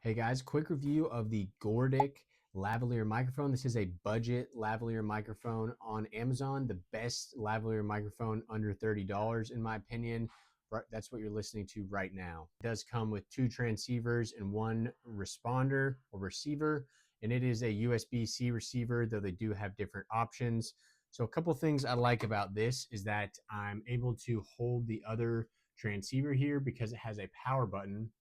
Hey guys, quick review of the GOORDIK lavalier microphone. This is a budget lavalier microphone on Amazon, the best lavalier microphone under $30 in my opinion. That's what you're listening to right now. It does come with 2 transceivers and 1 responder or receiver, and it is a USB-C receiver, though they do have different options. So a couple things I like about this is that I'm able to hold the other transceiver here because it has a power button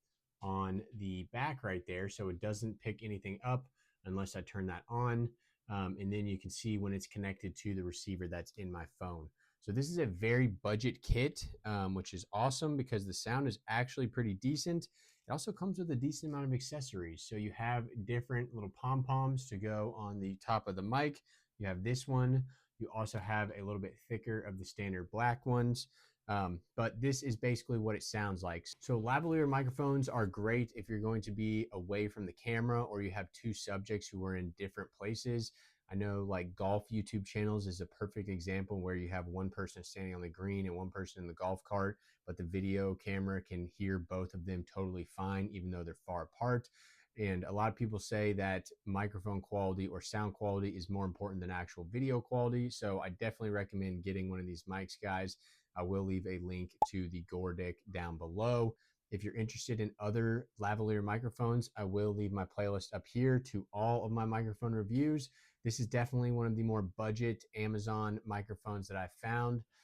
on the back right there, so it doesn't pick anything up unless I turn that on. And then you can see when it's connected to the receiver that's in my phone. So this is a very budget kit, which is awesome because the sound is actually pretty decent. It also comes with a decent amount of accessories. So you have different little pom-poms to go on the top of the mic. You have this one. You also have a little bit thicker of the standard black ones. But this is basically what it sounds like. So lavalier microphones are great if you're going to be away from the camera or you have 2 subjects who are in different places. I know like golf YouTube channels is a perfect example where you have one person standing on the green and one person in the golf cart, but the video camera can hear both of them totally fine, even though they're far apart. And a lot of people say that microphone quality or sound quality is more important than actual video quality. So I definitely recommend getting one of these mics, guys. I will leave a link to the GOORDIK down below. If you're interested in other lavalier microphones, I will leave my playlist up here to all of my microphone reviews. This is definitely one of the more budget Amazon microphones that I found.